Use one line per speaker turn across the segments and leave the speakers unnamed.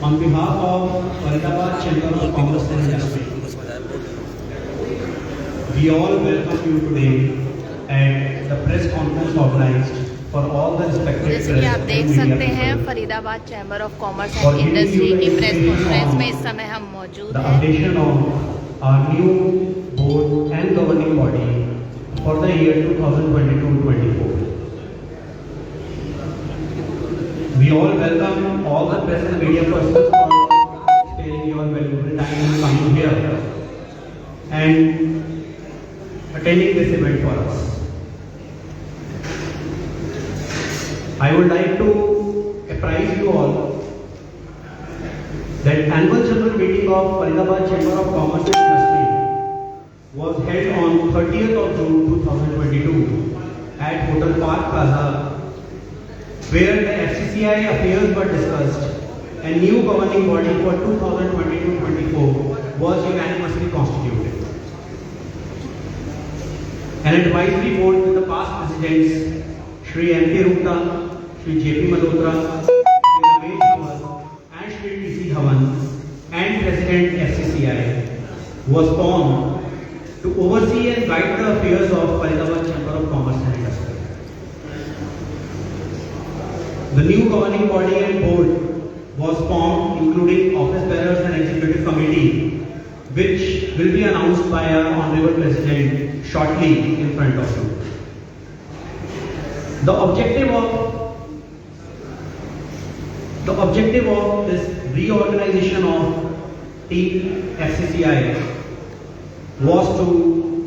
On behalf of Faridabad Chamber of Commerce and Industry, we all welcome you today at the press conference organized for all the respected
जैसे कि आप देख सकते हैं Faridabad chamber of commerce and industry की press conference में इस समय हम मौजूद हैं।
Updation of our new board and governing body for the year 2022-24। We all welcome all the press and media persons for sparing your valuable time and coming here and attending this event for us. I would like to apprise you all that annual general meeting of Faridabad Chamber of Commerce and Industry was held on 30th of June 2022 at Hotel Park Plaza, where the FCCI affairs were discussed and new governing body for 2022-24 was unanimously constituted. An advisory board with the past presidents Shri M.K. Rupta, Shri J.P. Malhotra, Shri Ramesh Dhawan and Shri T.C. Dhawan and President FCCI was formed to oversee and guide the affairs of Faridabad Chamber of Commerce and Industry. The new governing body and board was formed, including office bearers and executive committee, which will be announced by our Honorable President shortly in front of you. The objective of this reorganization of Team FCCI was to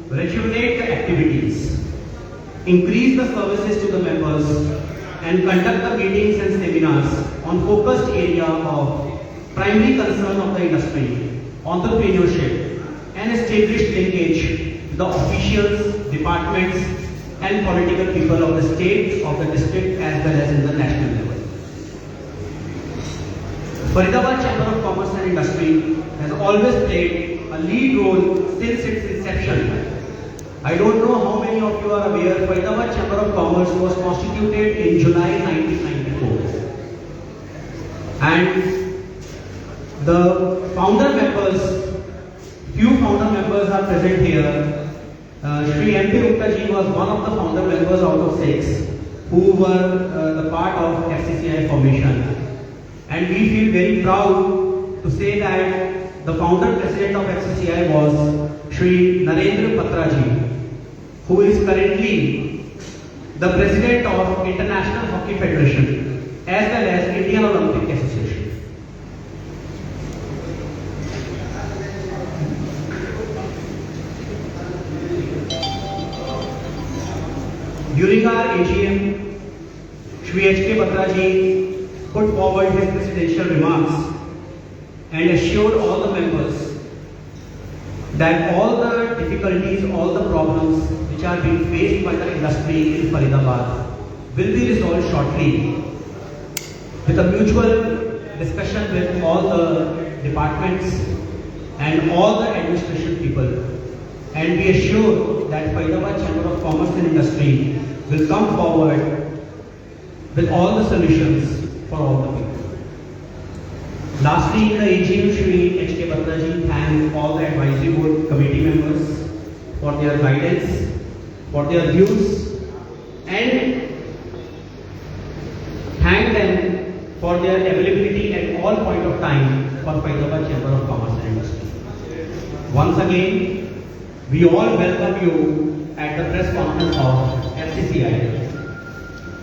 rejuvenate the activities, increase the services to the members, and conduct the meetings and seminars on focused area of primary concern of the industry, entrepreneurship, and established linkage with the officials, departments, and political people of the state, of the district, as well as in the national level. Faridabad Chamber of Commerce and Industry has always played a lead role since its inception. I don't know how many of you are aware, Faridabad Chamber of Commerce was constituted in July 1994. And the founder members, few founder members are present here. Shri M.P. Rupta ji was one of the founder members out of 6 who were the part of FCCI formation. And we feel very proud to say that the founder president of FCCI was Shri Narendra Patra ji, who is currently the president of International Hockey Federation as well as Indian Olympic Association. During our AGM, Shri H.K. Batra ji put forward his presidential remarks and assured all the members that all the difficulties, all the problems which are being faced by the industry in Faridabad will be resolved shortly with a mutual discussion with all the departments and all the administration people. And we assure that Faridabad Chamber of Commerce and Industry will come forward with all the solutions for all the people. Lastly, in the AGM, Shri H.K. Batra ji thanked all the advisory board committee members for their guidance, for their views, and thank them for their availability at all point of time for Faridabad Chamber of Commerce and Industry. Once again, we all welcome you at the press conference of FCCI.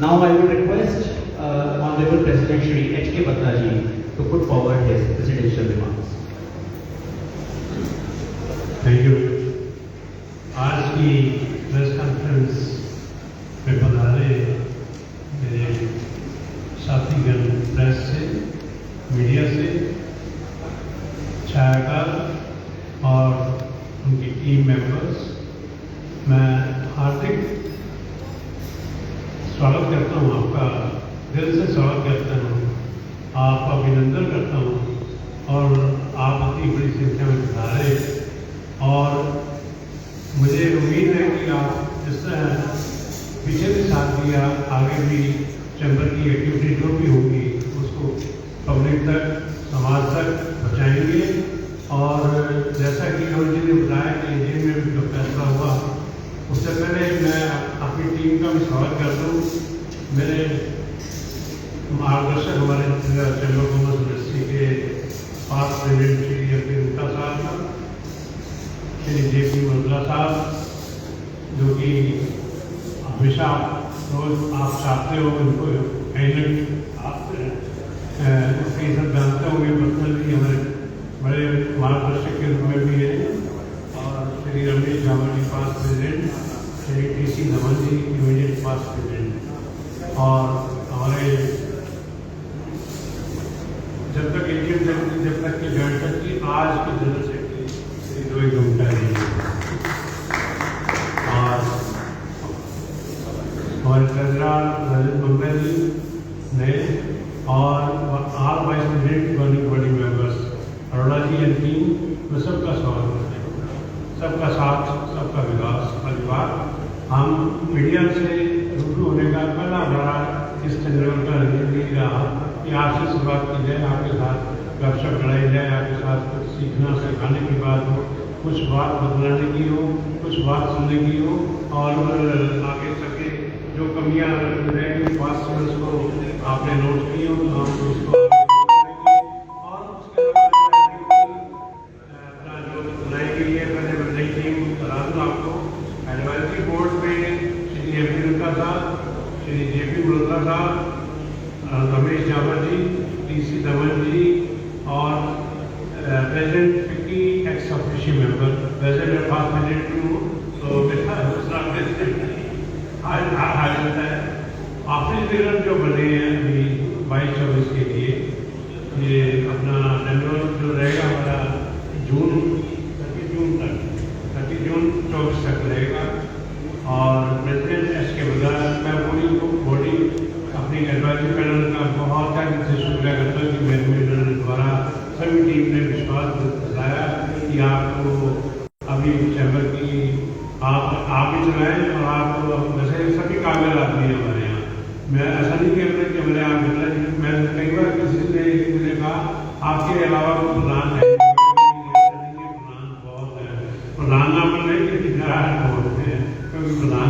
Now I would request Honorable President Shri H.K. Batra ji to put forward his presidential remarks.
Thank you. आज की press conference में पधारे मेरे साथीगण press से, media से, छायाकार और उनकी team members, मैं हार्दिक स्वागत करता हूं, आपका दिल से स्वागत करता हूं, आपका अभिनंदन करता हूं और आप इतनी बड़ी संख्या में पधारे। और मुझे उम्मीद है कि आप जिस तरह पीछे भी साथ दिया, आगे भी चैम्बर की एक्टिविटी जो भी होगी उसको पब्लिक तक समाज तक पहुँचाएंगे। और जैसा कि योगी जी ने बताया कि एजीएम में जो फैसला हुआ, उससे पहले मैं अपनी टीम का भी स्वागत करता हूँ। मेरे मार्गदर्शक हमारे चैम्बर ऑफ कॉमर्स यूनिवर्सिटी के पास प्रेसिडेंट श्री अब्दुल गुप्ता साहब, श्री JP मुरला साहब, जो कि हमेशा रोज आप चाहते हो उनको कहीं आप उसके सब जानते होंगे, पर्सनली हमारे बड़े मार्गदर्शक के रूप में भी है। और श्री रमेश जावर जी पास प्रेसिडेंट, श्री TC धवन जी इमीडिएट पास प्रेसिडेंट, और हमारे जब तक एजीएम जब तक के जॉइंट सेक्रेटरी, आज के जनरल सेक्रेटरी श्री रोहित गुप्ता जी, और हमारे ट्रेजरर रजत मंगला जी नए, और all vice president governing body members Arora ji and team में सबका स्वागत करते हैं। सबका साथ, सबका विकास परिवार। हम मीडिया से रूबरू होने का पहला बड़ा इस चंद्रगढ़ का रणनीति रहा कि आपसे शुरुआत की जाए, आपके साथ गपशप लड़ाई जाए, आपके साथ कुछ सीखना सिखाने की बात हो, कुछ बात बदलाने की हो, कुछ बात सुनने की हो, और आगे चलके जो कमियाँ रहेंगी पास में उसको आपने नोट की हो तो हम उसको और उसके अपना जो बुलाई गई है मैंने नई टीम बता दूँ आपको। एडवाइजरी बोर्ड में श्री MP गुप्ता साहब, श्री JP मुरला साहब, रमेश जावर जी, TC धवन जी, और president FICCI ex officio member, president past president हूँ तो बेटा दूसरा प्रेसिडेंट आज होता है। ऑफिस बिल्डर जो बने हैं अभी 22-24 के लिए, ये अपना जनरल जो रहेगा हमारा जून 30 जून 24 तक रहेगा। और प्रेसिडेंट SK बजाज, मैं पूरी बॉडी अपनी एडवाइजरी पैनल का बहुत टाइम से शुक्रिया करता हूँ कि मेरे द्वारा सभी टीम ने विश्वास दिलाया कि आपको अभी चैम्बर की आप ही चलाएं, और आप वैसे सभी काबिल आदमी है हमारे यहाँ। मैं ऐसा नहीं कह रहा कि मेरे यहाँ मिलना जी, मैं कई बार किसी ने मुझे कहा आपके अलावा प्रधान है, प्रधान बहुत है, प्रधान ना बन रहे कि बहुत है, क्योंकि प्रधान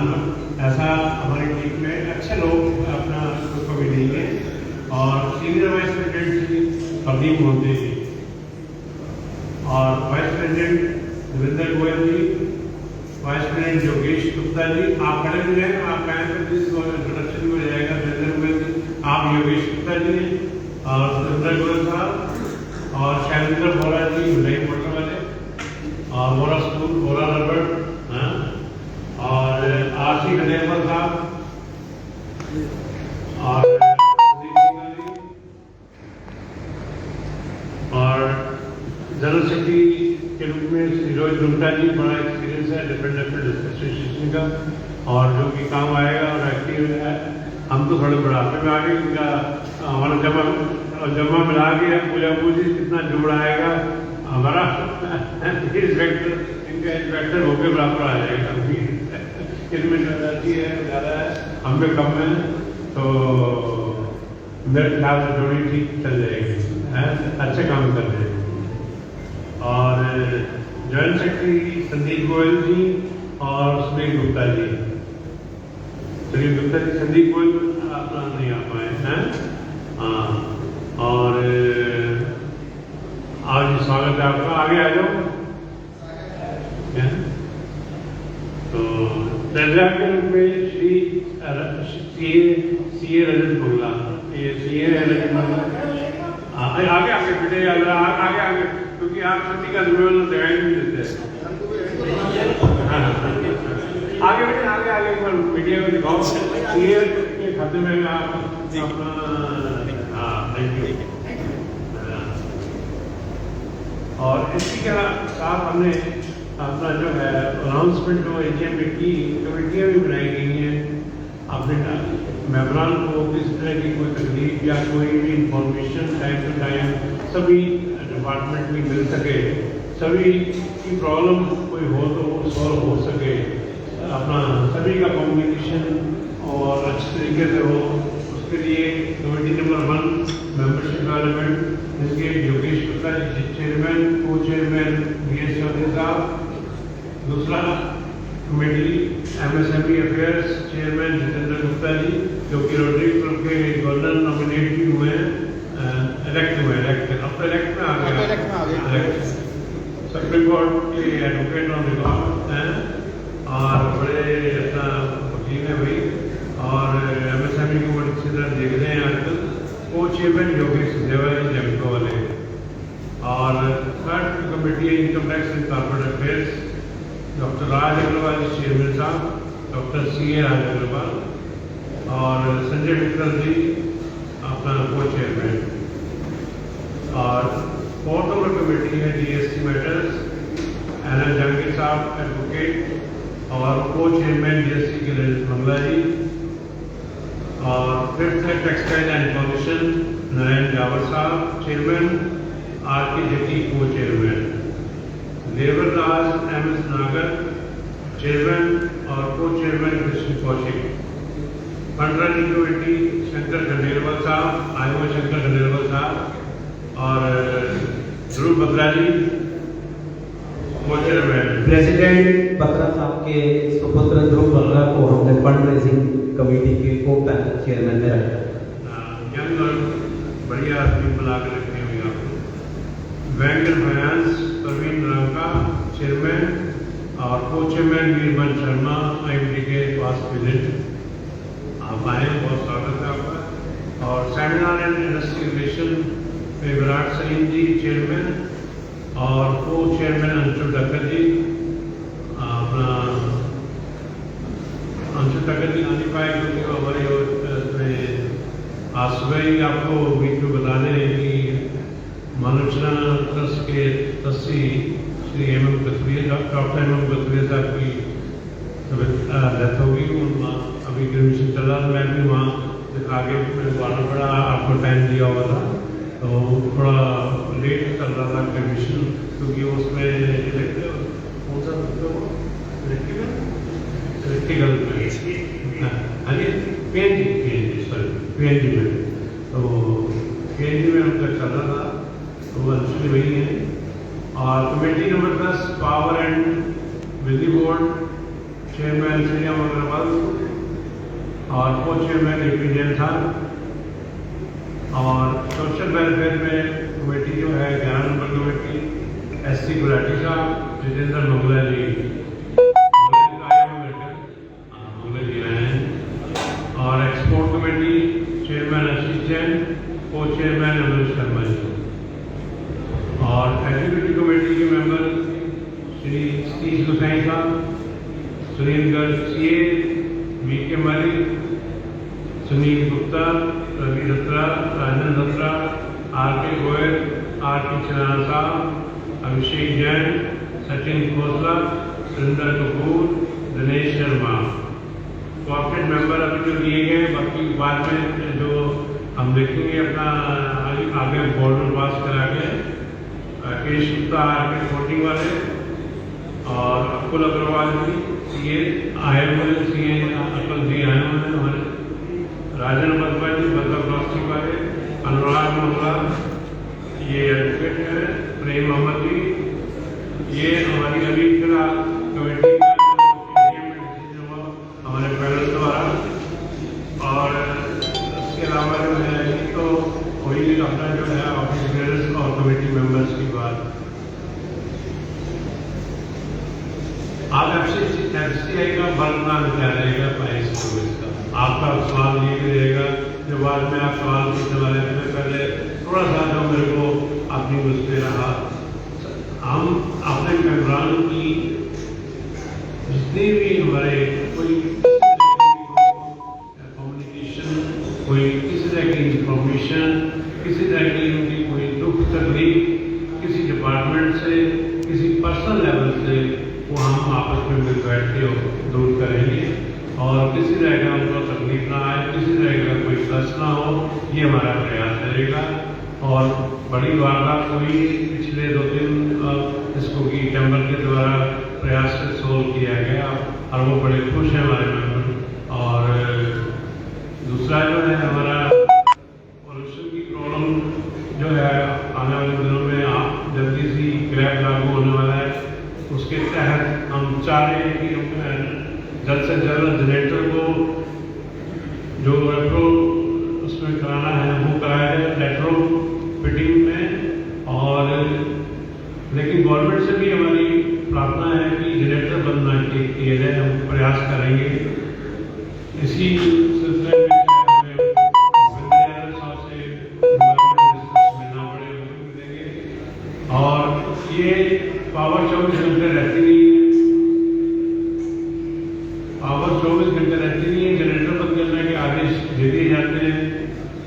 ऐसा हमारी टीम में अच्छे लोग अपना कभी नहीं है। और सीनियर वाइस प्रेसिडेंट जी प्रदीप मोदी जी, और वाइस प्रेसिडेंट देवेंद्र गोयल जी, वाइस प्रेसिडेंट योगेश गुप्ता जी, आप खड़े भी हैं, आप कहें तो इंट्रोडक्शन में जाएगा। देवेंद्र गोयल जी, आप योगेश गुप्ता जी, और देवेंद्र गोयल साहब, और शैलेंद्र बोरा जी नई मोटर वाले, और बोरा स्कूल बोरा रबड़, और RC गणेशवर साहब, और और जनरल सेक्रेटरी के रूप में श्री रोहित गुप्ता जी, बड़ा एक्सपीरियंस है डिफरेंट एडमिनिस्ट्रेशन का, और जो कि काम आएगा और एक्टिव है। हम तो थोड़े बुढ़ापे में आ गए, इनका हमारा जमा मिला के पूजा पूजी कितना जोड़ आएगा हमारा इंस्पेक्टर होकर बराबर आ जाएगा। इनमें एनर्जी है ज़्यादा है, हम में कम है, तो मेरे ख्याल से थोड़ी ठीक चल जाएगी, अच्छे काम कर रहे हैं। और जॉइंट सेक्रेटरी संदीप गोयल जी और सुनील गुप्ता जी, संदीप गोयल अपना नहीं आ पाए हैं, हाँ। और आज स्वागत है आपका, आगे आ जाओ। तो ट्रेजरर के रूप में श्री CA रजत मंगला, ये CA रजत मंगला आगे बेटे आगे, क्योंकि आप सभी का जिम्मेवार दिखाई नहीं देते हैं। आगे बेटे आगे एक बार मीडिया में दिखाओ, CA के खाते में आप अपना, हाँ थैंक यू। और इसी के साथ हमने अपना जो है अनाउंसमेंट जो एजीएम में की, कमेटियाँ भी बनाई गई हैं अपने मेंबरान को किस तरह की कोई तकलीफ या कोई भी इंफॉर्मेशन टाइम टू टाइम सभी डिपार्टमेंट में मिल सके, सभी की प्रॉब्लम कोई हो तो वो सॉल्व हो सके, अपना सभी का कम्युनिकेशन और अच्छे तरीके से हो, उसके लिए कमेटी नंबर 1 मेंबरशिप वाला डेवलपमेंट जिसके Yogesh Gupta ji chairman, co chairman BS Chaudhary साहब। दूसरा committee MSME affairs chairman Jitendra Gupta ji, जो कि रोटरी क्लब के गवर्नर नॉमिनेट भी हुए हैं, इलेक्ट में आ गए। सुप्रीम कोर्ट के एडवोकेट ऑन रिकॉर्ड हैं और बड़े अपना वकील है भाई, और MSME को बड़ी अच्छी तरह देख रहे हैं आजकल। को चेयरमैन योगेश देवारी जमको वाले। और थर्ड कमेटी है income tax and corporate affairs, doctor Raj Agrawal chairman साहब, डॉक्टर CA राज अग्रवाल और संजय मित्तल जी अपना को चेयरमैन। और फोर्थ नंबर कमेटी है GST मैटर्स, NL जहांगीर साहब एडवोकेट और को चेयरमैन GST के ललित मंगला जी। और फिफ्थ है textile and pollution, Narayan Javar साहब chairman, RK Jaitley co chairman. Labour राज MS नागर चेयरमैन और co chairman Krishna Kaushik. Fund running committee Shankar Khandelwal साहब, IO शंकर खंडेलवाल साहब और ध्रुव बत्रा जी को चेयरमैन।
प्रेसिडेंट बत्रा साहब के सुपुत्र ध्रुव बत्रा को हमने फंड रेजिंग कमेटी के को चेयरमैन में रखा।
यंग और बढ़िया आदमी बुला के रखे हुए आपको। बैंक एंड फाइनेंस प्रवीण रामका चेयरमैन और को चेयरमैन वीरमन शर्मा IMD के पास विजिट। आप आए, बहुत स्वागत है आपका। और सेमिनार एंड इंडस्ट्री रिलेशन में विराट सलीम जी चेयरमैन और को चेयरमैन अंशुल ठाकर जी। अपना अंशुल ठाकर जी नहीं पाए क्योंकि वो हमारे आज सुबह ही आपको बीच में बता दें कि मानवचना ट्रस्ट के trustee Shri MM Kathuria, doctor MM Kathuria साहब की डेथ हो गई। अभी ग्रेजुएशन चल रहा था, मैं भी वहाँ आगे आना पड़ा, आपको टाइम दिया हुआ था तो थोड़ा लेट चल रहा था ग्रेजुएशन, क्योंकि उसमें कौन सा इलेक्ट्रिकल PNG में, तो PNG में उनका चल रहा था, तो वो एक्चुअली वही है। और कमेटी नंबर 10 पावर एंड बिजली बोर्ड चेयरमैन श्रीराम अग्रवाल और को चेयरमैन AP जैन साहब। और सोशल वेलफेयर में कमेटी जो है 11 नंबर कमेटी SC गुलाटी साहब, जितेंद्र मंगला जी और एक्सपोर्ट कमेटी चेयरमैन आशीष जैन, को चेयरमैन अमर शर्मा जी। और एक्टिविटी कमेटी के मेंबर श्री सतीश गोसाई साहब, सुनील गर्ग CA, VK मलिक, सुनील गुप्ता, रवि रत्रा, राजन रत्रा, RK गोयल, RK चन्ना साहब, अभिषेक जैन, सचिन खोसला, सुरेंद्र कपूर, दिनेश शर्मा। कॉर्पोरेट मेंबर अभी जो लिए गए, बाकी बाद में जो हम देखेंगे अपना आगे बोर्ड में पास करा के केश गुप्ता RK रिपोर्टिंग वाले और अकुल अग्रवाल जी CA आए हुए, CA अकुल जी आए हुए हैं हमारे। राजन बदवा जी बदवा क्रॉसिंग वाले, अनुराग मंगला ये एडवोकेट है, प्रेम अहमद जी ये हमारी अभी फिलहाल कमेटी हमारे पैनल द्वारा। और इसके अलावा जो है तो वही अपना जो है ऑफिसर्स और कमेटी मेंबर्स की बात। आप FCI का वर्तमान क्या रहेगा प्राइस का, आपका सवाल ये भी रहेगा जो बाद में आप सवाल पूछने वाले थे। पहले थोड़ा सा जो मेरे को अपनी मुझसे रहा, हम अपने मेम्बरान की जितनी भी हमारे कोई कम्युनिकेशन, कोई किसी तरह की इंफॉर्मेशन, किसी तरह की उनकी कोई दुख तकलीफ किसी डिपार्टमेंट से, किसी पर्सनल लेवल से, वो हम आपस में मिल बैठ के दूर करेंगे। और किसी तरह का उनको तकलीफ ना आए, किसी तरह का कोई कष्ट ना हो, ये हमारा प्रयास रहेगा। और बड़ी वारदात हुई पिछले 2 दिन इसको की चैम्बर के द्वारा प्रयास से सोल्व किया गया और वो बड़े खुश हैं हमारे मेंबर। और दूसरा जो है हमारा पॉल्यूशन की प्रॉब्लम जो से ज़्यादा जनरेटर को जो रेट्रो उसमें कराना है वो कराया जाए रेट्रो फिटिंग में। और लेकिन गवर्नमेंट से भी हमारी प्रार्थना है कि जनरेटर बंद ना किए जाए, हम प्रयास करेंगे इसी सिलसिले में। और ये पावर 24 घंटे रहती नहीं है, पावर 24 घंटे रहती नहीं है। जनरेटर बंद करने के आदेश दे दिए जाते हैं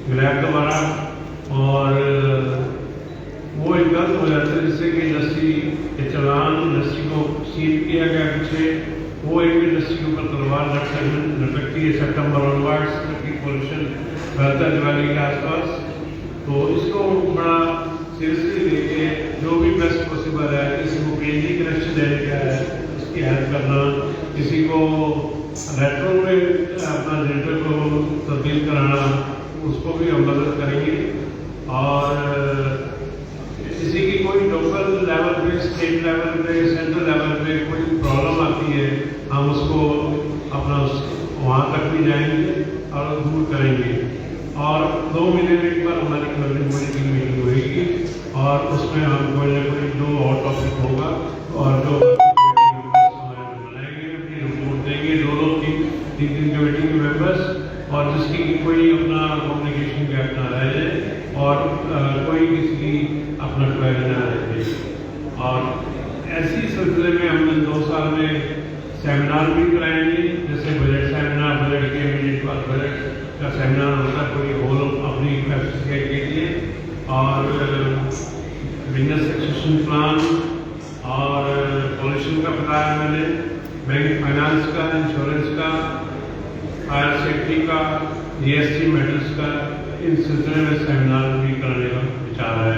ग्लैब द्वारा, और वो एक गलत हो जाता है जिससे कि इंडस्ट्री के चलान इंडस्ट्री को सील किया गया पीछे, वो एक इंडस्ट्री के ऊपर तलवार लटकती है सितंबर ऑनवर्ड्स की पोल्यूशन बढ़ता है दिवाली के आसपास। तो इसको बड़ा सीरियसली लेके जो भी बेस्ट पॉसिबल है, किसी को पीएनजी कनेक्शन देने का है उसकी हेल्प करना, किसी को रेट्रो में अपना जनरेटर को तब्दील कराना, उसको भी हम मदद करेंगे। और किसी की कोई लोकल लेवल पे, स्टेट लेवल पे, सेंट्रल लेवल पे कोई प्रॉब्लम आती है, हम उसको अपना वहाँ तक भी जाएंगे और दूर करेंगे। और 2 महीने में एक बार हमारी कमेटी की मीटिंग होगी और उसमें हम कोई ना कोई जो और टॉपिक होगा और जो बनाएंगे अपनी रिपोर्ट देंगे, 2-3 कमेटी के मेंबर्स, और जिसकी कोई अपना कम्युनिकेशन गैप ना रह जाए और कोई किसी अपना क्वेरी ना रहे। और ऐसी सिलसिले में हमने 2 साल में सेमिनार भी कराएंगे, जैसे बजट सेमिनार, बजट के इमीडिएट बाद बजट का सेमिनार होता है कोई होल अपनी एफसीआई के लिए, और बिजनेस सक्सेशन प्लान और पॉल्यूशन का बताया मैंने, बैंक फाइनेंस का, इंश्योरेंस का, फायर सेफ्टी का, जीएसटी मेटल्स का, इन सिलसिले में सेमिनार भी करने का विचार है।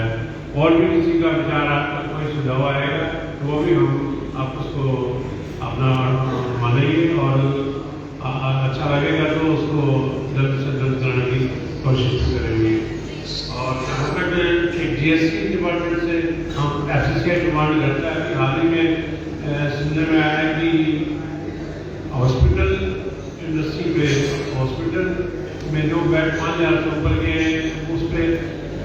और भी किसी का विचार आपका कोई सुझाव आएगा तो वो भी हम आप उसको अपना मानेंगे और अच्छा लगेगा तो उसको जल्द से जल्द करने की कोशिश करेंगे। और जहाँ तक एक जीएसटी डिपार्टमेंट से हम एफसीआई डिमांड करता है कि हाल ही में सुनने में आया है कि हॉस्पिटल इंडस्ट्री पे, हॉस्पिटल में जो बेड 5,000 से ऊपर के हैं उस पर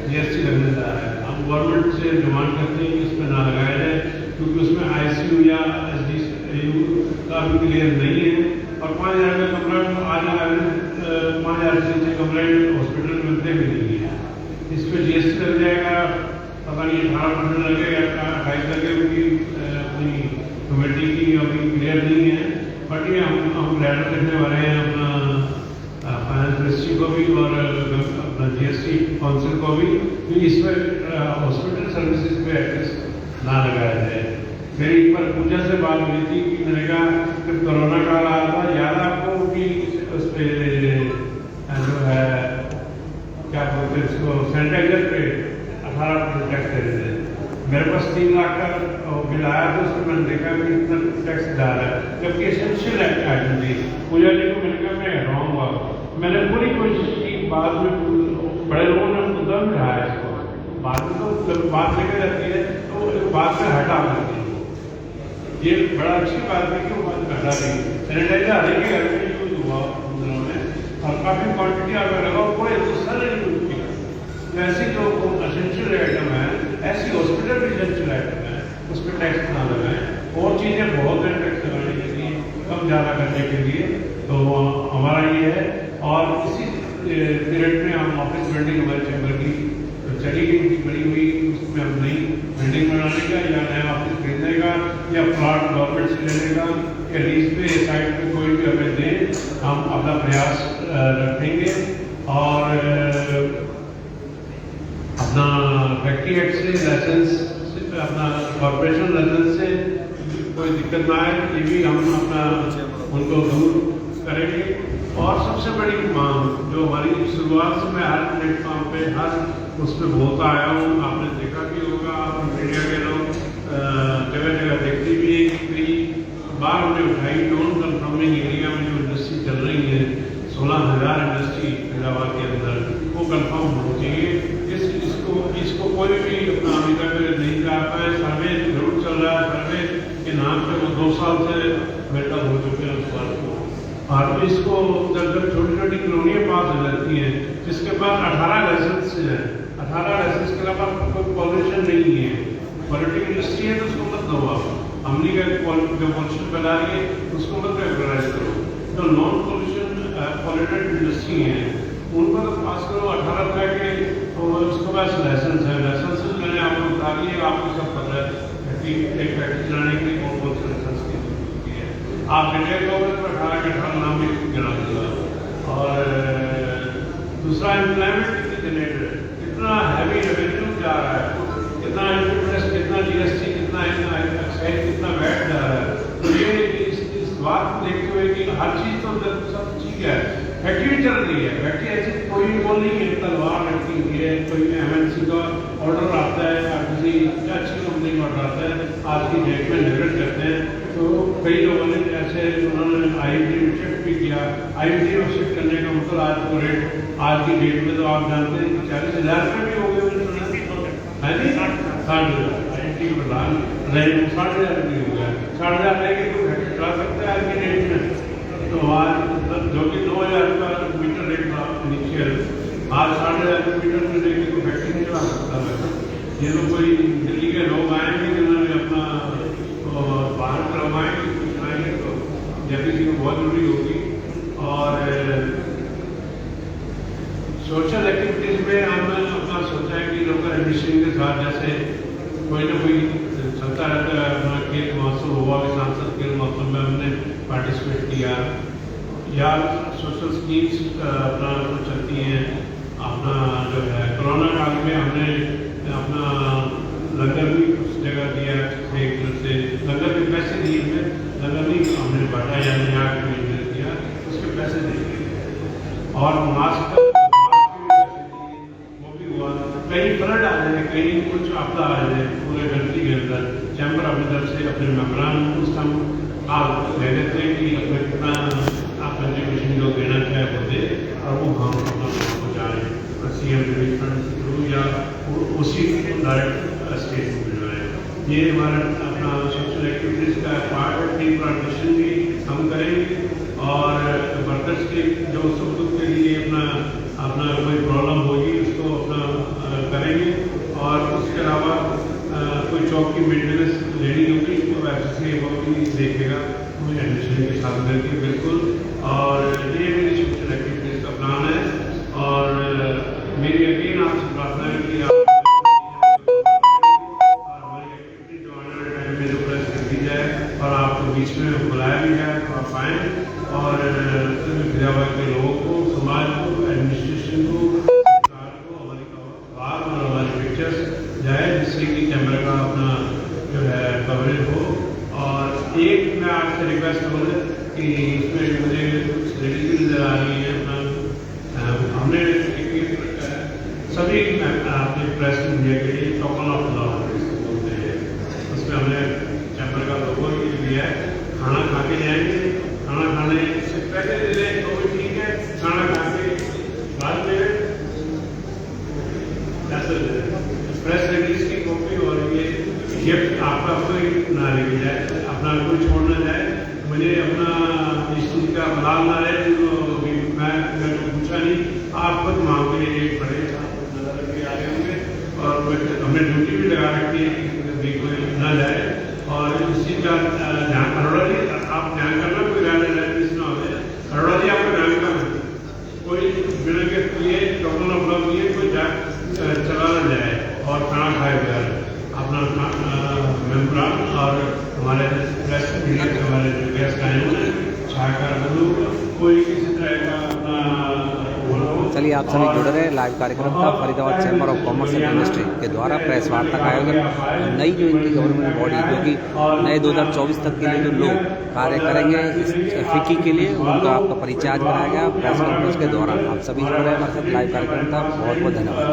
जीएसटी लगने जा रहा है। हम गवर्नमेंट से डिमांड करते हैं कि उस पर ना लगाया जाए, क्योंकि उसमें आईसीयू या एसडीयू का भी क्लियर नहीं है। और 5,000 का कमरा आज 5,000 से नीचे कमरे हॉस्पिटल में मिलते भी नहीं है। इस पर जीएसटी लग जाएगा, पता नहीं 18% लगेगा, 28 लगेगा, क्योंकि अपनी कमेटी की अभी क्लियर नहीं है। बट ये हम लेटर लिखने वाले हैं अपना फाइनेंस मिनिस्ट्री को भी और अपना जीएसटी काउंसिल को भी, कि इसमें हॉस्पिटल सर्विसेज पे एक्सेस ना लगाया जाए। मेरी एक बार पूजा से बात हुई थी कि मैंने कहा जब कोरोना काल आया था, याद आपको कि उस पर जो है क्या बोलते हैं इसको, सैनिटाइजर पे 18% टैक्स दे रहे थे। मेरे पास 3 लाख का बिल आया था, उसमें मैंने देखा कि इतना टैक्स जा रहा है, जबकि एसेंशियल आइटम थी। पूजा जी को मैंने कहा मैं हटाऊंगा, मैंने पूरी कोशिश की, बाद में बड़े लोगों ने मुद्दा भी उठाया इसको, बाद में तो जब बात लेकर जाती है तो बात में हटा देती है। ये बड़ा अच्छी बात है कि वो बात हटा दी। सैनिटाइजर हर एक घर में यूज हुआ उन्होंने, और काफ़ी क्वान्टिटी आपको लगा, कोई दूसरा नहीं यूज किया। तो ऐसी जो एसेंशियल आइटम है, ऐसी हॉस्पिटल भी एसेंशियल आइटम है, उस पर टैक्स ना लगाएं। और चीज़ें बहुत हैं टैक्स लगाने के लिए, कम ज़्यादा करने के लिए। तो हमारा ये है। और इसी पीरियड में हम ऑफिस बिल्डिंग हमारे चैम्बर की चली गई, बड़ी हुई, उसमें हम नई बिल्डिंग बनाने का या नया ऑफिस खरीदने का या प्लॉट गवर्नमेंट से लेने का या लीज पे साइड पे कोई भी हमें दे, हम अपना प्रयास रखेंगे। और अपना फैक्ट्री एक्ट से लाइसेंस, अपना कॉर्पोरेशन लाइसेंस से कोई दिक्कत ना आए, ये भी हम अपना उनको दूर करेंगे। और सबसे बड़ी मांग जो हमारी शुरुआत से मैं हर प्लेटफॉर्म पे हर उसमें बोलता आया हूँ, आपने देखा भी होगा, मीडिया के लोग जगह जगह देखते भी है कि कई बार हमने उठाई, नॉन कन्फर्मिंग एरिया में जो इंडस्ट्री चल रही है, 16,000 इंडस्ट्री फरीदाबाद के अंदर, वो कन्फर्म होनी चाहिए। इसको कोई भी अपना अभी तक नहीं जा पाए। सर्वे जरूर चल रहा है, सर्वे के नाम पे वो 2 साल से मेटल हो चुके हैं उस बात को। और इसको जब जब छोटी छोटी कॉलोनियाँ पास हो जाती हैं जिसके पास 18 लाइसेंस हैं, 18 लाइसेंस के अलावा कोई पॉल्यूशन नहीं है, पॉलिटिकल इंडस्ट्री है तो उसको मत दो आप, हमने का जो पॉल्यूशन फैला रही है उसको मत रेगुलराइज करो। जो नॉन पॉल्यूशन पॉल्यूटेड इंडस्ट्री हैं उन पर पास करो 18 तरह के, और उसके पास लाइसेंस है, लाइसेंस मैंने आपको बता दिए, आपको सब पता है कि एक फैक्ट्री चलाने के लिए कौन कौन से लाइसेंस की जरूरत होती है। आप डिटेल लोगे तो 18 के 18 नाम भी गिना दूंगा। और दूसरा एम्प्लॉयमेंट कितनी जनरेटर, कितना हैवी रेवेन्यू जा रहा है, कितना इंटरेस्ट, कितना जीएसटी, कितना एक्साइज, कितना वैट जा रहा है। तो ये इस बात को देखते हुए कि हर चीज़ तो सब ठीक है, फैक्ट्री चल रही है, फैक्ट्री ऐसी कोई वो नहीं है तलवार रखी हुई है, कोई एमएनसी का ऑर्डर आता है या किसी अच्छी कंपनी का ऑर्डर आता है, आज की डेट में नेगलेक्ट करते हैं। तो कई लोगों ने ऐसे उन्होंने आईटी में शिफ्ट भी किया, आईटी में शिफ्ट करने का मतलब आज को रेट आज की डेट में तो आप जानते हैं कि 40,000 रुपये भी हो गए, है नहीं 60,000 आईटी में लाल रहे 60,000 भी हो गया, 60,000 लेके कोई फैक्ट्री चला सकता है आज की डेट में। तो आज मतलब जो कि 9,000 का मीटर रेट था इनिशियल, आज 60,000 मीटर में लेके कोई फैक्ट्री नहीं चला सकता है। ये तो कोई दिल्ली के लोग आएंगे जिन्होंने अपना बाहर करवाएंगे कुछ आएंगे तो या किसी को बहुत जरूरी होगी। और सोशल एक्टिविटीज़ में हमने अपना सोचा है कि लोकल एडमिनिस्ट्रेशन के साथ जैसे कोई ना कोई चलता रहता है, अपना खेल महोत्सव हुआ, भी सांसद खेल महोत्सव में हमने पार्टिसिपेट किया, या सोशल स्कीम्स अपना चलती हैं। अपना जो है कोरोना काल में हमने अपना लंगर भी उस जगह दिया, एक से लंगर के पैसे दिए थे, लंगर नहीं हमने बांटा या नहीं किया, उसके पैसे नहीं दिए। और मास्क वो भी हुआ, कहीं फ्लड आ जाए, कहीं कुछ आपदा आ जाए पूरे कंट्री के अंदर, चैम्बर अपनी तरफ से अपने मेम्बरान उस टाइम आप कह देते हैं कि अपने कितना आप कंट्रीब्यूशन जो देना चाहे वो दे, और वो हम अपना पहुँचाएँ सीएम रिलीफ फंड के थ्रू या उसी डायरेक्ट स्टेट को भिजवाएँ। ये हमारा अपना सोशल एक्टिविटीज़ का पार्ट है, टीम पार्टीशन भी हम करेंगे, और वर्कर्स के जो सुख दुख के लिए अपना कोई प्रॉब्लम होगी उसको अपना करेंगे। और उसके अलावा कोई चौक की मेंटेनेंस लेनी होगी तो ऐसे वो भी देखेगा कोई एडमिशन के साथ करके बिल्कुल। और ये मेरी सोशल एक्टिविटीज़ का प्लान है, और मेरी यकीन आपसे प्रार्थना है कि आप हमारी एक्टिविटी जो आने वाले टाइम में जो प्रेस कर दी जाए, और आपको बीच में बुलाया भी जाए तो आप आएँ, और फरीदाबाद के लोगों को, समाज को, एडमिनिस्ट्रेशन को, सरकार को हमारी आवाज़ और हमारी पिक्चर्स जाए, जिससे कि कैमरा का अपना जो है कवरेज हो। और एक मैं आपसे रिक्वेस्ट करूँगा कि इसमें मुझे कुछ लेडीज नजर आ रही है, अपना हमने सभी अपने प्रेस मीडिया के लिए टोकन ऑफ लॉ बोलते हैं, उसमें हमने चैम्बर का लोगो भी दिया है। खाना खा के जाएंगे, खाना खाने से पहले दे दें तो भी ठीक है, खाना खा के बाद में ऐसे प्रेस रिलीज की कॉपी, और ये आपका कोई ना लेके जाए, अपना कोई छोड़ ना जाए। मुझे अपना इस चीज़ का बलाल ना रहे, तो मैं पूछा नहीं, आप खुद मांग के लिए पड़े नजर रख के आ रहे होंगे, और हमने ड्यूटी भी लगा रखी है कि कोई ना जाए। और इस चीज़ का ध्यान अरोड़ा जी आप ध्यान करना, कोई गाइडलाइंस ना हो जाए। अरोड़ा जी आपका ध्यान करना, कोई बिना के लिए टोकन ऑफ लॉ लिए कोई चला ना जाए और खाना खाए बगैर अपना मेम्बरान और हमारे प्रेस मीडिया के हमारे जो गेस्ट आए हैं छाया कोई किसी तरह का अपना।
चलिए आप सभी जुड़ रहे हैं लाइव कार्यक्रम का Faridabad chamber of commerce and industry के द्वारा प्रेस वार्ता का आयोजन। नई जो इनकी गवर्नमेंट बॉडी जो कि नए 2024 तक के लिए जो लोग कार्य करेंगे इस फिक्की के लिए, उनका आपका परिचय आज कराया गया प्रेस कॉन्फ्रेंस के दौरान। आप सभी जुड़ रहे हैं हमारे साथ लाइव कार्यक्रम का, बहुत बहुत धन्यवाद।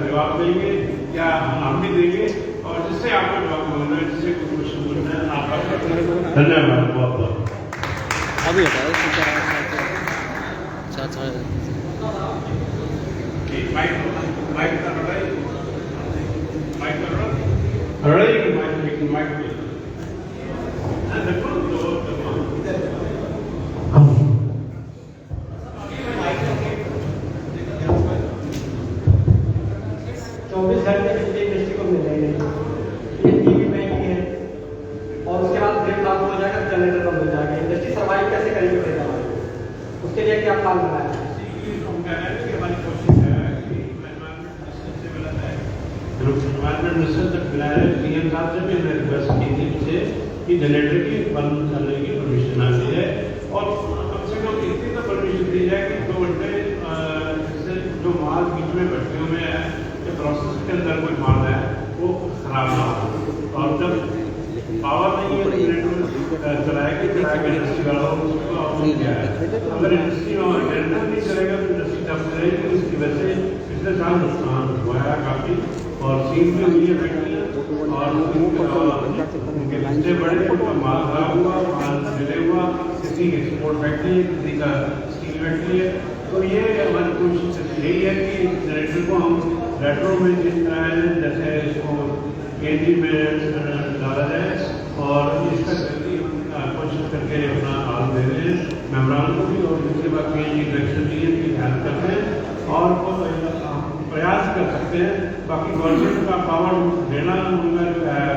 जवाब देंगे या हम भी देंगे, और जिससे आपको जवाब बोलना है, जिससे कुछ क्वेश्चन बोलना है, आपका धन्यवाद बहुत बहुत।
अभी होता है
माइक कर रहा है, माइक कर रहा है, माइक
24 घंटे बिजली इंडस्ट्री को मिल रही है। ये टीवी बैंक की है और उसके बाद बिल लागू हो जाएगा, जनरेटर बंद हो जाएगा। इंडस्ट्री सर्वाइव कैसे करेगी फरीदाबाद? उसके लिए क्या प्लान बनाया है?
हमारी कोशिश है कि एनवायरमेंट मिनिस्टर तक मिलाया है, सीएम साहब से भी हमने रिक्वेस्ट की थी उनसे कि जनरेटर की बंद करने की परमिशन आ दी जाए और कम से कम इतनी तो परमिशन दी जाए कि 2 घंटे जिससे जो माल बीच में भट्टियों में है या प्रोसेस के अंदर कोई माल है वो खराब ना हो। और जब पावर नहीं है जनरेटर चलाएगा इंडस्ट्री वाला उसको ऑप्शन क्या है। अगर इंडस्ट्री और जनरेटर नहीं चलेगा तो इंडस्ट्री तब चलेगी। इसकी वजह से पिछले साल नुकसान हुआ है काफ़ी और सीन में हुई है फैक्ट्री और उनके पिछले बड़े उनका माल खराब हुआ, माल मिले हुआ। किसी की एक्सपोर्ट फैक्ट्री है, किसी का स्टील फैक्ट्री है। तो ये हमारी कोशिश यही है कि जनरेटर को हम रेट्रो में जिस तरह है जैसे इसको केजी में डाला जाए और इसका जल्दी कोशिश करके अपना हाल दे रहे हैं मेम्बरान को भी और इसके बाद केजी डायरेक्शन लिए कि हेल्प करते हैं और प्रयास कर सकते हैं। बाकी गवर्नमेंट का पावर देना उनका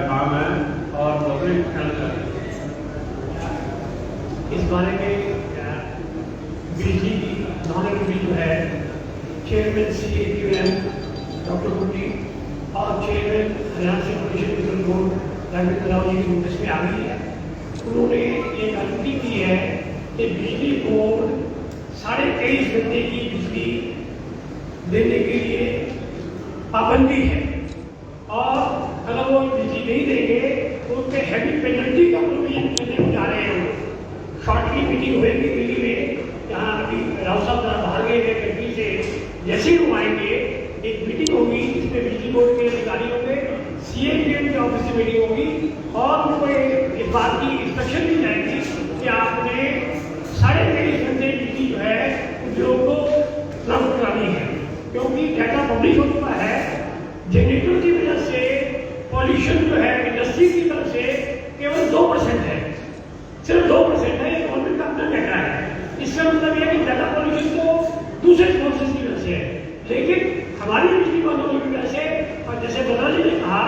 काम है और गवर्नमेंट कहना चाहते हैं
इस बारे में बिजली की नॉलेज भी जो है चेयरमैन CAQM डॉक्टर गुप्ती और चेयरमैन हरियाणा से pollution control board Rajendra Rao ji की नोटिस में आ गई है। उन्होंने एक अनुमति की है कि बिजली बोर्ड 23.5 घंटे की बिजली देने के लिए पाबंदी है और अगर वो बिजली नहीं देंगे तो उन पर हैवी पेनल्टी का प्रोविजन करने जा रहे हैं। शॉर्ट की मीटिंग हुएगी दिल्ली में, जहाँ अभी राव साहब बाहर गए हैं कंट्री से। जैसे ही वो आएंगे एक मीटिंग होगी जिसमें बिजली बोर्ड के अधिकारी होंगे, CAQM के ऑफिस में मीटिंग होगी और उनको इस बात की इंस्ट्रक्शन दी जाएगी कि आपने 23.5 घंटे बिजली जो है उद्योग को उपलब्ध करानी है। क्योंकि डाटा पब्लिश हो चुका है, जनरेटर की वजह से पॉल्यूशन जो है इंडस्ट्री की तरफ से केवल 2% है, सिर्फ 2% है। ये गवर्नमेंट का अपना डाटा है। इसका मतलब यह है कि डाटा पॉल्यूशन तो दूसरे सोर्सेज की वजह से है, लेकिन हमारी बिजली बंद होने की वजह से और जैसे बद्रा जी ने कहा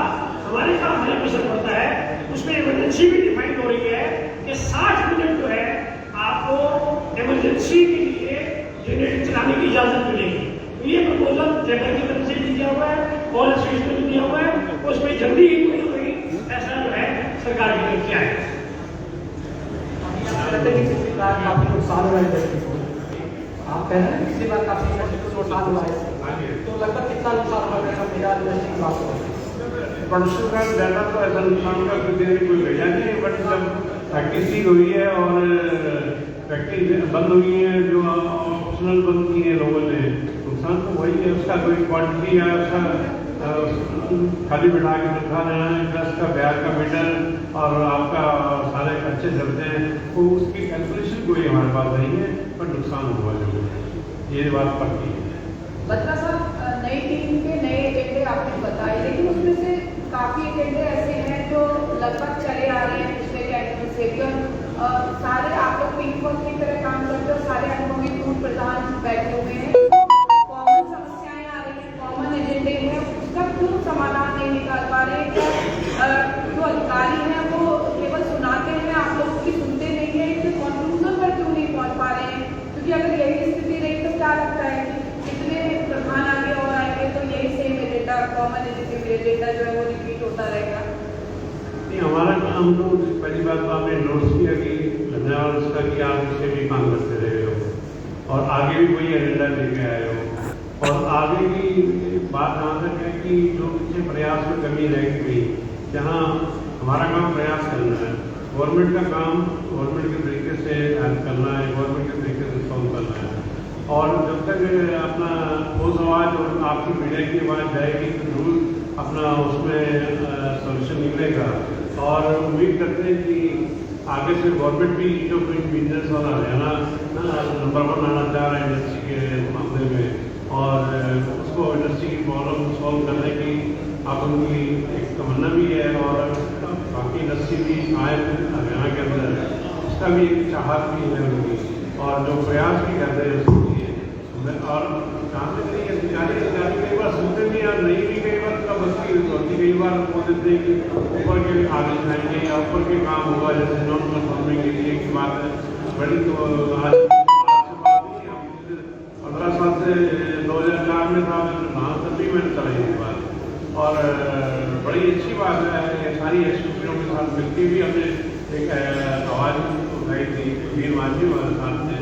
हमारे काम हमें असर पड़ता है। उसमें इमरजेंसी भी डिफाइन हो रही है कि 60 मिनट जो है आपको इमरजेंसी के लिए जनरेटर चलाने की इजाजत मिलेगी। तो ये प्रपोजल जनरल की तरफ से भी दिया हुआ है और एसोसिएशन में भी दिया हुआ है। उसमें जल्दी ही कोई ऐसा जो है सरकार की तरफ से आएगा।
काफी नुकसान हुआ इंडस्ट्री को, आप कह रहे हैं पिछली बार काफी इंडस्ट्री को नुकसान हुआ है, तो लगभग कितना नुकसान हुआ है मेरा इंडस्ट्री की बात हो?
प्रोडक्शन का डाटा तो ऐसा नुकसान का कोई भेजा नहीं है, बट जब फैक्ट्री हुई है और फैक्ट्री बंद हुई है जो ऑप्शनल बंद की है लोगों ने, नुकसान तो वही है। उसका कोई क्वांटिटी या उसका खाली बिठा के दिखा देना है, प्लस का ब्याज का मीटर और आपका सारे खर्चे चलते हैं, तो उसकी कैलकुलेशन कोई हमारे पास नहीं है, पर नुकसान हुआ जरूर है, ये बात पक्की है।
बत्रा साहब, नई टीम के नए एजेंडे आपने बताए, लेकिन उसमें से काफ़ी एजेंडे ऐसे हैं जो लगभग चले आ रहे हैं पिछले कैबिनेट से भी और सारे आप लोग पिंक बॉल की तरह काम करते हो, सारे अनुभवी पूर्व प्रधान बैठे हुए हैं। कॉमन समस्याएं आ रही हैं, कॉमन एजेंडे हैं, उसका क्यों समाधान नहीं निकाल पा रहे हैं? क्या जो अधिकारी हैं वो केवल सुनाते हैं, आप लोगों की सुनते नहीं है, इसके कंक्लूजन पर क्यों नहीं पहुँच पा रहे हैं? क्योंकि अगर यही स्थिति रही तो क्या लगता है कितने प्रधान आगे और आएंगे तो यही सेम एजेंडा, कॉमन एजेंडा जो है वो रिपीट होता रहेगा।
नहीं, हमारा काम तो पहली बात तो आपने नोट्स किया कि धन्यवाद उसका कि आप इससे भी काम करते रहे हो और आगे भी कोई एजेंडा लेके आए हो। और आगे की बात जहाँ तक है कि जो पिछले प्रयास में कमी रह गई, जहाँ हमारा काम प्रयास करना है, गवर्नमेंट का काम गवर्नमेंट के तरीके से हेल्प करना है, गवर्नमेंट के तरीके से सॉल्व करना है। और जब तक अपना ठोस आवाज़ और आपकी मीडिया की आवाज़ जाएगी तो जरूर अपना उसमें सोल्यूशन निकलेगा। और उम्मीद करते हैं कि आगे से गवर्नमेंट भी जो कोई बिजनेस वाला हरियाणा नंबर 1 आना चाह रहा है इंडस्ट्री के मामले में और उसको इंडस्ट्री की प्रॉब्लम सॉल्व करने की आप उनकी एक तमन्ना भी है और बाकी इंडस्ट्री भी आए हरियाणा के अंदर उसका भी एक चाहत भी है उनकी और जो प्रयास भी करते हैं उसके लिए। और जहाँ तक नहीं अधिकारी कई बार सुनते भी और नहीं भी कई संबोधित थे कि ऊपर के आदेश आएंगे या ऊपर के काम होगा, जैसे नॉन परफॉर्मिंग एरिया की बात है बड़ी, तो आज से बात नहीं, हम 15 साल से 2004 में था, वहाँ तब भी मैंने चलाई ये बात, और बड़ी अच्छी बात है। सारी एसोसिएशनों के साथ मिलकर भी हमने एक आवाज़ उठाई थी वीर मांझी वाले साथ में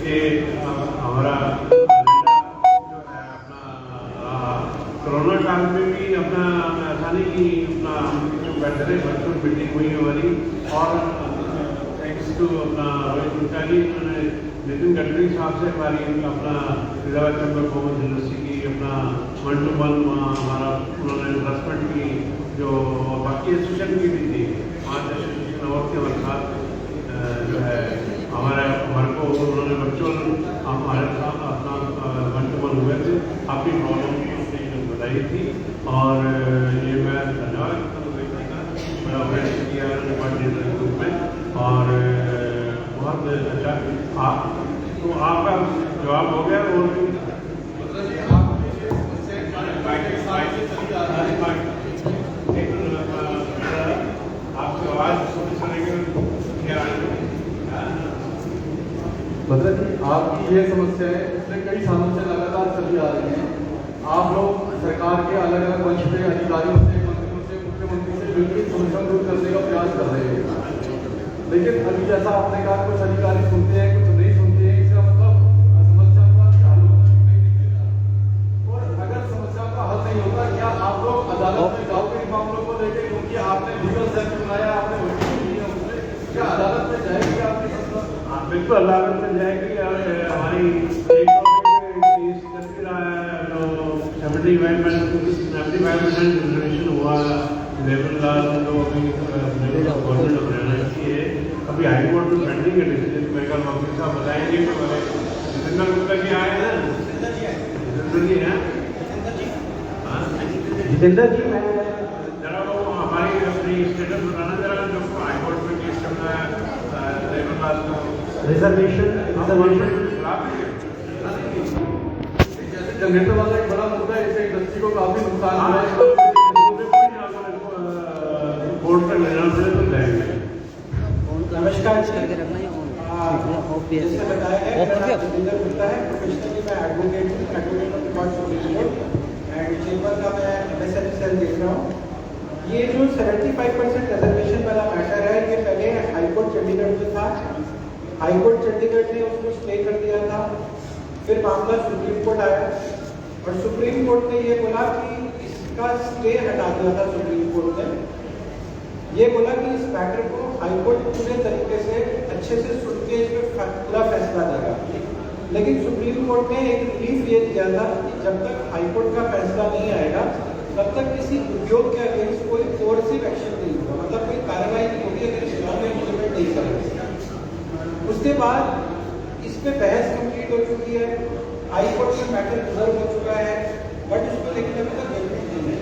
कि हमारा जो है अपना कोरोना काल में भी अपना ऐसा नहीं कि अपना जो बैठे थे बच्चों की मीटिंग हुई हमारी, और थैंक्स टू अपना रोहित गुप्ता जी, उन्होंने नितिन गडकरी साहब से हमारी अपना फरीदाबाद चैम्बर कॉमर्स यूनिवर्सिटी की अपना 1-to-1 हमारा उन्होंने इन्वेस्टमेंट की, जो बाकी एसोसिएशन की भी थी, 5 एसोसिएशन और के हमारे साथ जो है हमारे को उन्होंने बच्चों हमारे साथ अपना 1-to-1 हुए थे, आपकी प्रॉब्लम बताई थी, और ये मैं धन्यवाद किया ग्रुप में, और बहुत अच्छा आप तो आपका जवाब हो गया। और आपकी आवाज़
भद्र जी, आपकी ये समस्याएं पिछले कई सालों से लगातार चली आ रही हैं। आप लोग सरकार के अलग अलग मंच पे अधिकारियों से, मंत्रियों से, मुख्यमंत्री से मिलकर समस्या दूर करने का प्रयास कर रहे हैं, लेकिन अभी जैसा आपने कहा कुछ अधिकारी सुनते हैं, कुछ नहीं सुनते हैं, इसका मतलब समस्या का हल नहीं दिखेगा। और अगर समस्या का हल नहीं होता, क्या आप लोग अदालत में जाओगे इन मामलों को लेकर, क्योंकि आपने लीगल सेल बनाया, आपने वकील किया, क्या अदालत में जाएगी आपकी समस्या?
बिल्कुल अदालत में जाएगी, और हमारी एक चल रहा है जो 75% रिजर्वेशन हुआ लेबर लॉ जो अभी गवर्नमेंट ऑफ हरियाणा की है, अभी हाई कोर्ट में पेंडिंग है डिसीजन। मेघाल वकील साहब बताएंगे कि जितेंद्र गुप्ता जी आए हैं, जितेंद्र जी हैं,
जितेंद्र जी, मैं
जरा वो हमारी अपनी स्टेटस बताना जरा, जो हाई कोर्ट में केस चल रहा है लेबर लॉ का
रिजर्वेशन
जनरेटर वाला एक बड़ा मुद्दा है, इससे इंडस्ट्री को काफी नुकसान हुआ है।
कोर्ट तक लेना पड़े तो जाएंगे।
नमस्कार,
जैसे बताया है, मेरा जितेंद्र गुप्ता है, प्रोफेशनली मैं एडवोकेट हूँ, advocate of the court supreme court and chamber का मैं MSN सेल देख रहा हूँ। ये जो 75% रिजर्वेशन वाला मैटर है, ये पहले हाईकोर्ट चंडीगढ़ में था, हाईकोर्ट चंडीगढ़ ने उसको स्टे कर दिया था, फिर मामला सुप्रीम कोर्ट आया और सुप्रीम कोर्ट ने ये बोला कि इसका स्टे हटा दिया था। सुप्रीम कोर्ट ने ये बोला कि इस मैटर को हाईकोर्ट पूरे तरीके से अच्छे से सुन के इस पर पूरा फैसला देगा, लेकिन सुप्रीम कोर्ट ने एक रिलीफ ये दिया था कि जब तक हाईकोर्ट का फैसला नहीं आएगा तब तक किसी उद्योग के अगेंस्ट कोई कोर्सिव एक्शन नहीं होगा, मतलब कोई कार्रवाई नहीं होगी अगर इस लॉ में इम्प्लीमेंट नहीं करेंगे। उसके बाद इस पे बहस कंप्लीट हो चुकी है, हाई कोर्ट में मैटर रिजर्व हो चुका है, बट उसको लेकर अभी तक जजमेंट नहीं है।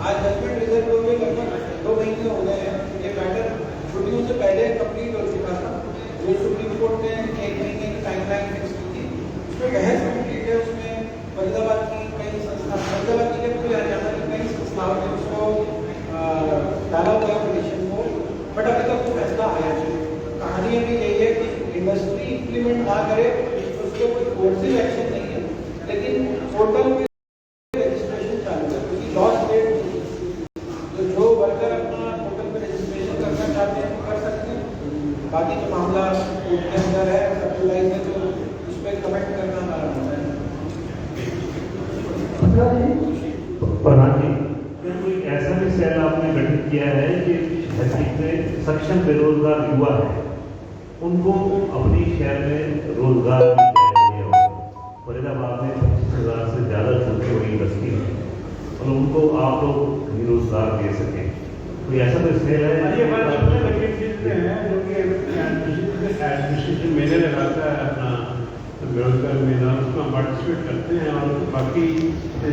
आज जजमेंट रिजर्व हुए लगभग 2 महीने हो गए हैं। ये मैटर छुट्टियों से पहले कंप्लीट हो चुका था, जो सुप्रीम कोर्ट ने 1 महीने की टाइमलाइन फिक्स की थी, उसमें बहस कंप्लीट है। उसमें फरीदाबाद की कई संस्था, फरीदाबाद की पूरे हरियाणा की कई संस्थाओं ने उसको डाला हुआ है पिटीशन को, बट अभी तक वो फैसला आया नहीं। कहानी अभी यही है कि इंडस्ट्री इम्प्लीमेंट ना करे, उसके कोई कोर्सिव एक्शन नहीं है, लेकिन पोर्टल में रजिस्ट्रेशन चालू है, क्योंकि लॉस्ट डेट तो जो वर्कर अपना पोर्टल पे रजिस्ट्रेशन करना चाहते हैं वो कर सकते हैं। बाकी जो मामला कोर्ट के अंदर है, सप्लाइज है, तो उस पर कमेंट करना हमारा होता है।
प्रधान जी, कोई ऐसा भी सेल आपने गठित किया है कि में सक्षम बेरोजगार युवा है, उनको अपनी शहर में रोजगार चाहिए हो। फरीदाबाद में 25,000 से ज़्यादा छोटी बड़ी बस्ती है और उनको आप लोग भी रोजगार दे सकें, कोई ऐसा कोई सेल है?
ये बात अपने लगे चीज़ें हैं जो कि एडमिनिस्ट्रेशन मेले लगाता है अपना बेरोजगार मेला, उसमें पार्टिसिपेट करते हैं, और बाकी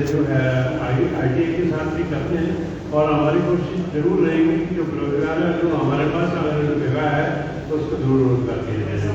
जो है ITI के साथ भी करते हैं। और हमारी कोशिश जरूर रहेगी कि जो बेरोजगार है, जो हमारे पास अगर जगह है तो उसको जरूर रोजगार दिया जाए।